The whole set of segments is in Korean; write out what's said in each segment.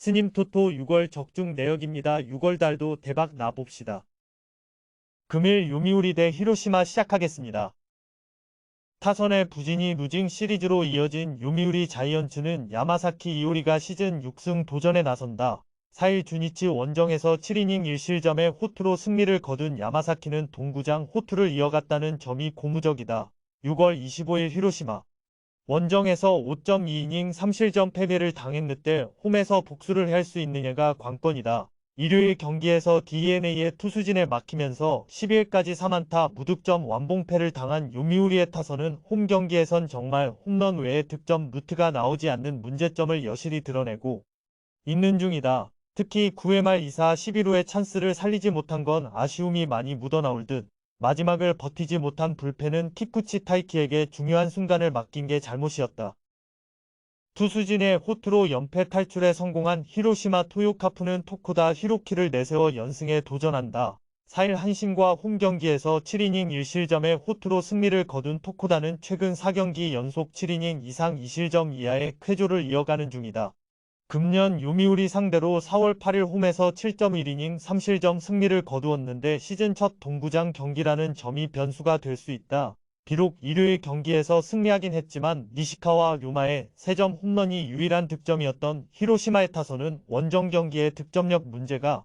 스님 토토 6월 적중 내역입니다. 6월달도 대박 나봅시다. 금일 요미우리 대 히로시마 시작하겠습니다. 타선의 부진이 루징 시리즈로 이어진 요미우리 자이언츠는 야마사키 이오리가 시즌 6승 도전에 나선다. 4일 주니치 원정에서 7이닝 1실점의 호투로 승리를 거둔 야마사키는 동구장 호투를 이어갔다는 점이 고무적이다. 6월 25일 히로시마 원정에서 5.2이닝 3실점 패배를 당했는데 홈에서 복수를 할 수 있느냐가 관건이다. 일요일 경기에서 DeNA의 투수진에 막히면서 12일까지 3안타 무득점 완봉패를 당한 요미우리의 타선은 홈 경기에선 정말 홈런 외에 득점 루트가 나오지 않는 문제점을 여실히 드러내고 있는 중이다. 특히 9회 말 2사 11호의 찬스를 살리지 못한 건 아쉬움이 많이 묻어나올 듯 마지막을 버티지 못한 불펜은 키쿠치 타이키에게 중요한 순간을 맡긴 게 잘못이었다. 투수진의 호투로 연패 탈출에 성공한 히로시마 토요카프는 토코다 히로키를 내세워 연승에 도전한다. 4일 한신과 홈 경기에서 7이닝 1실점의 호투로 승리를 거둔 토코다는 최근 4경기 연속 7이닝 이상 2실점 이하의 쾌조를 이어가는 중이다. 금년 요미우리 상대로 4월 8일 홈에서 7.1이닝 3실점 승리를 거두었는데 시즌 첫 동구장 경기라는 점이 변수가 될 수 있다. 비록 일요일 경기에서 승리하긴 했지만 니시카와 료마의 3점 홈런이 유일한 득점이었던 히로시마의 타선은 원정 경기의 득점력 문제가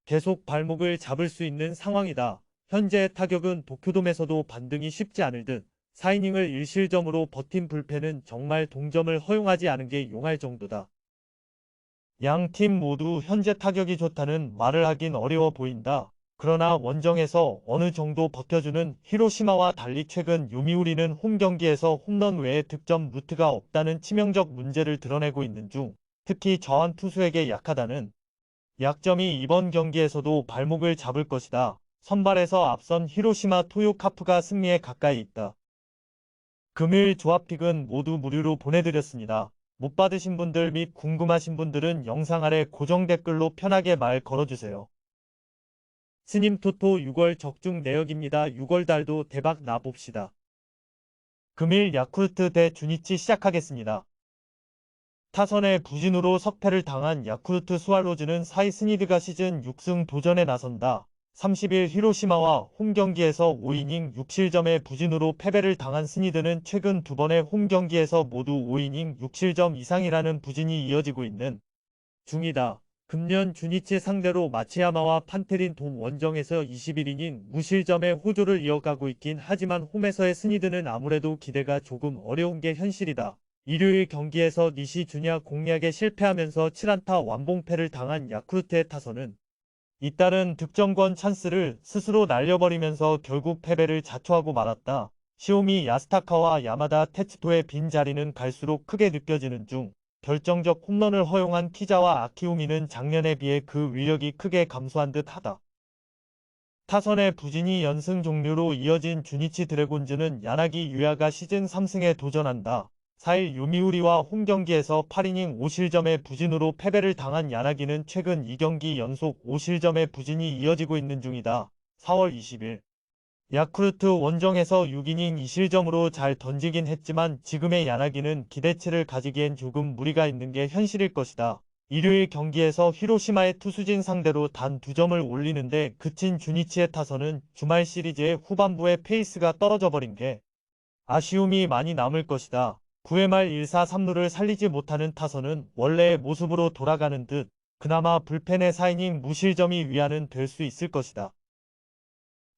계속 발목을 잡을 수 있는 상황이다. 현재의 타격은 도쿄돔에서도 반등이 쉽지 않을 듯 4이닝을 1실점으로 버틴 불펜은 정말 동점을 허용하지 않은 게 용할 정도다. 양 팀 모두 현재 타격이 좋다는 말을 하긴 어려워 보인다. 그러나 원정에서 어느 정도 버텨주는 히로시마와 달리 최근 요미우리는 홈 경기에서 홈런 외에 득점 루트가 없다는 치명적 문제를 드러내고 있는 중 특히 저한 투수에게 약하다는 약점이 이번 경기에서도 발목을 잡을 것이다. 선발에서 앞선 히로시마 토요카프가 승리에 가까이 있다. 금일 조합픽은 모두 무료로 보내드렸습니다. 못 받으신 분들 및 궁금하신 분들은 영상 아래 고정 댓글로 편하게 말 걸어주세요. 스님 토토 6월 적중 내역입니다. 6월달도 대박 나봅시다. 금일 야쿠르트 대 주니치 시작하겠습니다. 타선의 부진으로 석패를 당한 야쿠르트 스와로즈는 4위 스니드가 시즌 6승 도전에 나선다. 30일 히로시마와 홈 경기에서 5이닝 6실점의 부진으로 패배를 당한 스니드는 최근 2번의 홈 경기에서 모두 5이닝 6실점 이상이라는 부진이 이어지고 있는 중이다. 금년 주니치 상대로 마츠야마와 판테린 돔 원정에서 21이닝 무실점의 호조를 이어가고 있긴 하지만 홈에서의 스니드는 아무래도 기대가 조금 어려운 게 현실이다. 일요일 경기에서 니시 주냐 공략에 실패하면서 7안타 완봉패를 당한 야쿠르트의 타선은 잇따른 득점권 찬스를 스스로 날려버리면서 결국 패배를 자초하고 말았다. 시오미 야스타카와 야마다 테츠토의 빈 자리는 갈수록 크게 느껴지는 중 결정적 홈런을 허용한 키자와 아키우미는 작년에 비해 그 위력이 크게 감소한 듯하다. 타선의 부진이 연승 종료로 이어진 주니치 드래곤즈는 야나기 유야가 시즌 3승에 도전한다. 4일 요미우리와 홈 경기에서 8이닝 5실점의 부진으로 패배를 당한 야나기는 최근 2경기 연속 5실점의 부진이 이어지고 있는 중이다. 4월 20일 야쿠르트 원정에서 6이닝 2실점으로 잘 던지긴 했지만 지금의 야나기는 기대치를 가지기엔 조금 무리가 있는 게 현실일 것이다. 일요일 경기에서 히로시마의 투수진 상대로 단 2점을 올리는데 그친 주니치의 타선은 주말 시리즈의 후반부에 페이스가 떨어져 버린 게 아쉬움이 많이 남을 것이다. 9회 말 1사 3루를 살리지 못하는 타선은 원래의 모습으로 돌아가는 듯 그나마 불펜의 4이닝 무실점이 위안은 될 수 있을 것이다.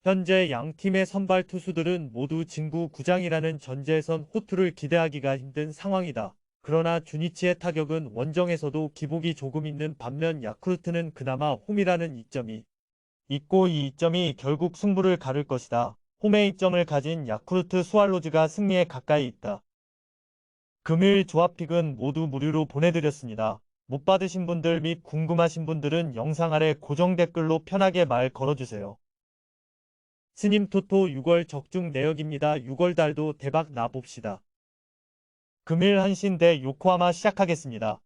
현재 양팀의 선발 투수들은 모두 진구 구장이라는 전제에선 호투를 기대하기가 힘든 상황이다. 그러나 주니치의 타격은 원정에서도 기복이 조금 있는 반면 야쿠르트는 그나마 홈이라는 이점이 있고 이 이점이 결국 승부를 가를 것이다. 홈의 이점을 가진 야쿠르트 스와로즈가 승리에 가까이 있다. 금일 조합픽은 모두 무료로 보내드렸습니다. 못 받으신 분들 및 궁금하신 분들은 영상 아래 고정 댓글로 편하게 말 걸어주세요. 스님 토토 6월 적중 내역입니다. 6월달도 대박 나봅시다. 금일 한신 대 요코하마 시작하겠습니다.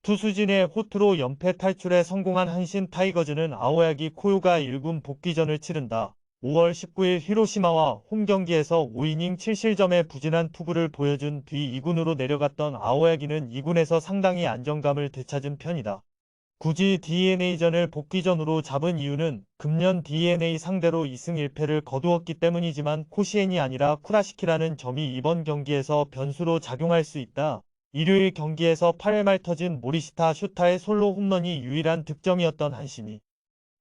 투수진의 호투로 연패 탈출에 성공한 한신 타이거즈는 아오야기 코요가 1군 복귀전을 치른다. 5월 19일 히로시마와 홈 경기에서 5이닝 7실점의 부진한 투구를 보여준 뒤 2군으로 내려갔던 아오야기는 2군에서 상당히 안정감을 되찾은 편이다. 굳이 DeNA전을 복귀전으로 잡은 이유는 금년 DNA 상대로 2승 1패를 거두었기 때문이지만 코시엔이 아니라 쿠라시키라는 점이 이번 경기에서 변수로 작용할 수 있다. 일요일 경기에서 8회 말 터진 모리시타 슈타의 솔로 홈런이 유일한 득점이었던 한심이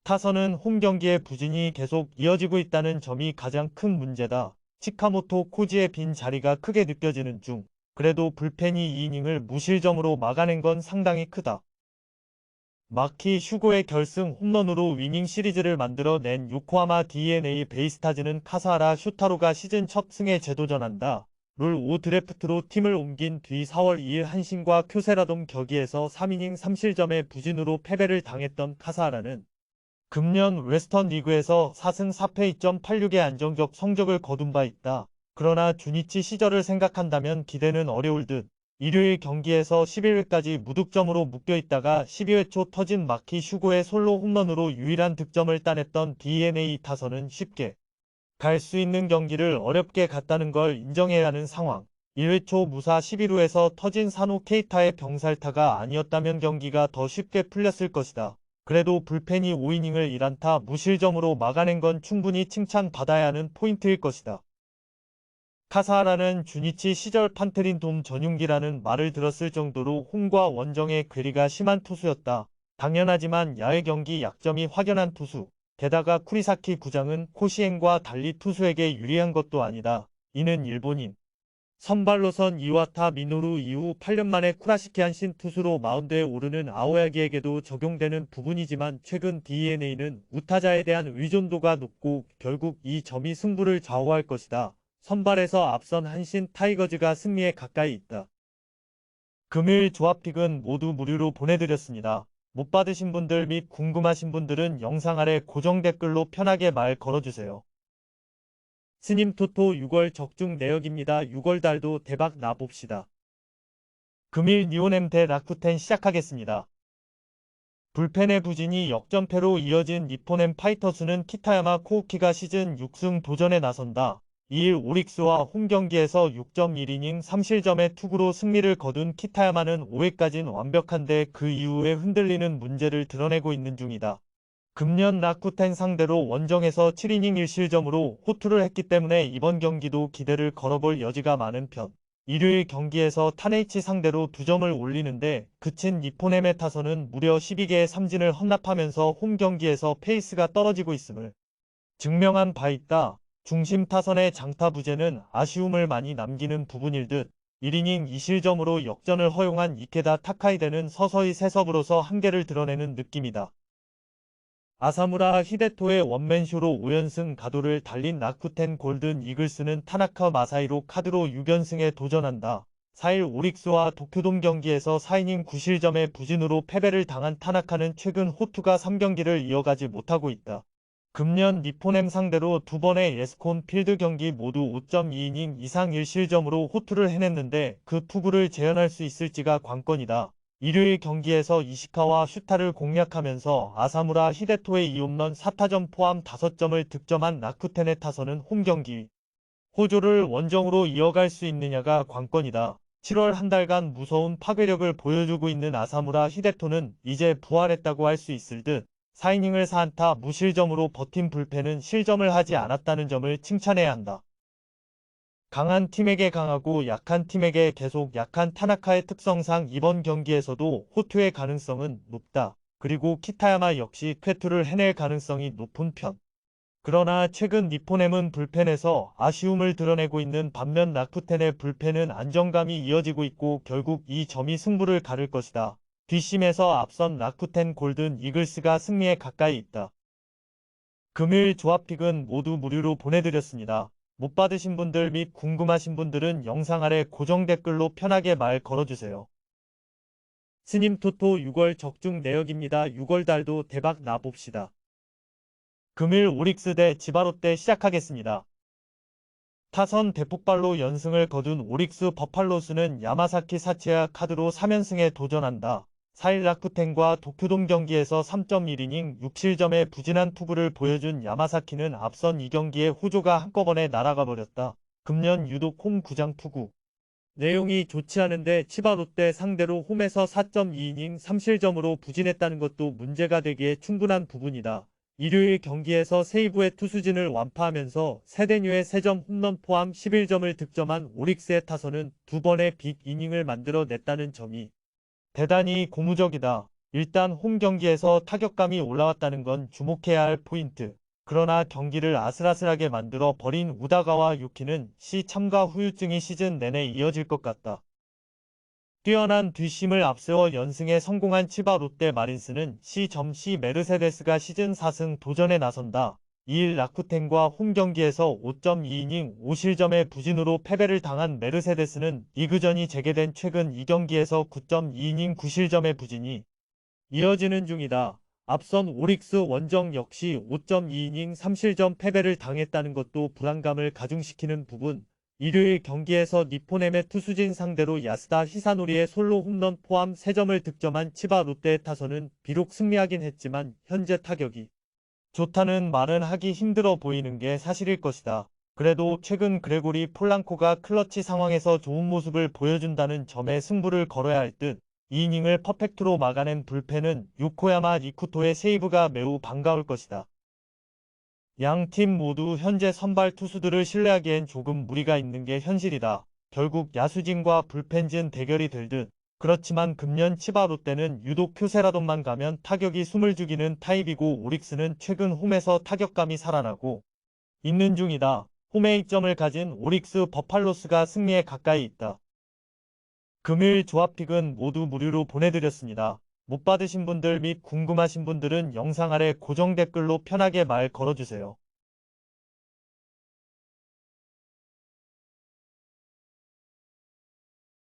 타선은 홈 경기의 부진이 계속 이어지고 있다는 점이 가장 큰 문제다. 치카모토 코지의 빈 자리가 크게 느껴지는 중 그래도 불펜이 2이닝을 무실점으로 막아낸 건 상당히 크다. 마키 슈고의 결승 홈런으로 위닝 시리즈를 만들어낸 요코하마 DNA 베이스타즈는 카사하라 슈타로가 시즌 첫 승에 재도전한다. 룰 5 드래프트로 팀을 옮긴 뒤 4월 2일 한신과 쿄세라돔 격의에서 3이닝 3실점의 부진으로 패배를 당했던 카사하라는 금년 웨스턴 리그에서 4승 4패 2.86의 안정적 성적을 거둔 바 있다. 그러나 주니치 시절을 생각한다면 기대는 어려울 듯. 일요일 경기에서 11회까지 무득점으로 묶여있다가 12회 초 터진 마키 슈고의 솔로 홈런으로 유일한 득점을 따냈던 DNA 타선은 쉽게 갈 수 있는 경기를 어렵게 갔다는 걸 인정해야 하는 상황. 1회 초 무사 11루에서 터진 사노 케이타의 병살타가 아니었다면 경기가 더 쉽게 풀렸을 것이다. 그래도 불펜이 5이닝을 1안타 무실점으로 막아낸 건 충분히 칭찬받아야 하는 포인트일 것이다. 카사하라는 주니치 시절 판테린 돔 전용기라는 말을 들었을 정도로 홈과 원정의 괴리가 심한 투수였다. 당연하지만 야외 경기 약점이 확연한 투수. 게다가 쿠리사키 구장은 코시엔과 달리 투수에게 유리한 것도 아니다. 이는 일본인 선발로선 이와타 미노루 이후 8년 만에 쿠라시키 한신 투수로 마운드에 오르는 아오야기에게도 적용되는 부분이지만 최근 DeNA는 우타자에 대한 의존도가 높고 결국 이 점이 승부를 좌우할 것이다. 선발에서 앞선 한신 타이거즈가 승리에 가까이 있다. 금요일 조합픽은 모두 무료로 보내드렸습니다. 못 받으신 분들 및 궁금하신 분들은 영상 아래 고정 댓글로 편하게 말 걸어주세요. 스님 토토 6월 적중 내역입니다. 6월 달도 대박 나봅시다. 금일 니온엠 대 라쿠텐 시작하겠습니다. 불펜의 부진이 역전패로 이어진 니폰엠 파이터스는 키타야마 코우키가 시즌 6승 도전에 나선다. 2일 오릭스와 홈 경기에서 6.1이닝 3실점의 투구로 승리를 거둔 키타야마는 5회까진 완벽한데 그 이후에 흔들리는 문제를 드러내고 있는 중이다. 금년 라쿠텐 상대로 원정에서 7이닝 1실점으로 호투를 했기 때문에 이번 경기도 기대를 걸어볼 여지가 많은 편. 일요일 경기에서 타네이치 상대로 2점을 올리는데 그친 니폰엠의 타선은 무려 12개의 삼진을 헌납하면서 홈 경기에서 페이스가 떨어지고 있음을 증명한 바 있다. 중심 타선의 장타 부재는 아쉬움을 많이 남기는 부분일 듯 1이닝 2실점으로 역전을 허용한 이케다 타카이데는 서서히 세섭으로서 한계를 드러내는 느낌이다. 아사무라 히데토의 원맨쇼로 5연승 가도를 달린 라쿠텐 골든 이글스는 타나카 마사이로 카드로 6연승에 도전한다. 4일 오릭스와 도쿄돔 경기에서 4이닝 9실점의 부진으로 패배를 당한 타나카는 최근 호투가 3경기를 이어가지 못하고 있다. 금년 니폰엠 상대로 2번의 예스콘 필드 경기 모두 5.2이닝 이상 1실점으로 호투를 해냈는데 그 투구를 재현할 수 있을지가 관건이다. 일요일 경기에서 이시카와 슈타를 공략하면서 아사무라 히데토의 2홈런 4타점 포함 5점을 득점한 라쿠텐의 타선은 홈 경기 호조를 원정으로 이어갈 수 있느냐가 관건이다. 7월 한 달간 무서운 파괴력을 보여주고 있는 아사무라 히데토는 이제 부활했다고 할 수 있을 듯 4이닝을 4안타 무실점으로 버틴 불펜은 실점을 하지 않았다는 점을 칭찬해야 한다. 강한 팀에게 강하고 약한 팀에게 계속 약한 타나카의 특성상 이번 경기에서도 호투의 가능성은 높다. 그리고 키타야마 역시 쾌투를 해낼 가능성이 높은 편. 그러나 최근 니폰엠은 불펜에서 아쉬움을 드러내고 있는 반면 라쿠텐의 불펜은 안정감이 이어지고 있고 결국 이 점이 승부를 가를 것이다. 뒷심에서 앞선 라쿠텐 골든 이글스가 승리에 가까이 있다. 금요일 조합픽은 모두 무료로 보내드렸습니다. 못 받으신 분들 및 궁금하신 분들은 영상 아래 고정 댓글로 편하게 말 걸어주세요. 스님 토토 6월 적중 내역입니다. 6월 달도 대박 나봅시다. 금일 오릭스 대 지바롯 대 시작하겠습니다. 타선 대폭발로 연승을 거둔 오릭스 버팔로스는 야마사키 사치야 카드로 3연승에 도전한다. 4일 라쿠텐과 도쿄돔 경기에서 3.1이닝 6실점의 부진한 투구를 보여준 야마사키는 앞선 2경기에 호조가 한꺼번에 날아가 버렸다. 금년 유독 홈 구장 투구 내용이 좋지 않은데 치바 롯데 상대로 홈에서 4.2이닝 3실점으로 부진했다는 것도 문제가 되기에 충분한 부분이다. 일요일 경기에서 세이브의 투수진을 완파하면서 세대뉴의 3점 홈런 포함 11점을 득점한 오릭스의 타선은 2번의 빅 이닝을 만들어냈다는 점이 대단히 고무적이다. 일단 홈 경기에서 타격감이 올라왔다는 건 주목해야 할 포인트. 그러나 경기를 아슬아슬하게 만들어 버린 우다가와 유키는 시 참가 후유증이 시즌 내내 이어질 것 같다. 뛰어난 뒷심을 앞세워 연승에 성공한 치바 롯데 마린스는 시 메르세데스가 시즌 4승 도전에 나선다. 2일 라쿠텐과 홈 경기에서 5.2이닝 5실점의 부진으로 패배를 당한 메르세데스는 리그전이 재개된 최근 2경기에서 9.2이닝 9실점의 부진이 이어지는 중이다. 앞선 오릭스 원정 역시 5.2이닝 3실점 패배를 당했다는 것도 불안감을 가중시키는 부분. 일요일 경기에서 니포넴의 투수진 상대로 야스다 히사노리의 솔로 홈런 포함 3점을 득점한 치바 롯데의 타선은 비록 승리하긴 했지만 현재 타격이 좋다는 말은 하기 힘들어 보이는 게 사실일 것이다. 그래도 최근 그레고리 폴랑코가 클러치 상황에서 좋은 모습을 보여준다는 점에 승부를 걸어야 할 듯. 2이닝을 퍼펙트로 막아낸 불펜은 요코야마 니쿠토의 세이브가 매우 반가울 것이다. 양 팀 모두 현재 선발 투수들을 신뢰하기엔 조금 무리가 있는 게 현실이다. 결국 야수진과 불펜진 대결이 될 듯. 그렇지만 금년 치바 롯데는 유독 쿄세라돈만 가면 타격이 숨을 죽이는 타입이고 오릭스는 최근 홈에서 타격감이 살아나고 있는 중이다. 홈에 이점을 가진 오릭스 버팔로스가 승리에 가까이 있다. 금일 조합픽은 모두 무료로 보내드렸습니다. 못 받으신 분들 및 궁금하신 분들은 영상 아래 고정 댓글로 편하게 말 걸어주세요.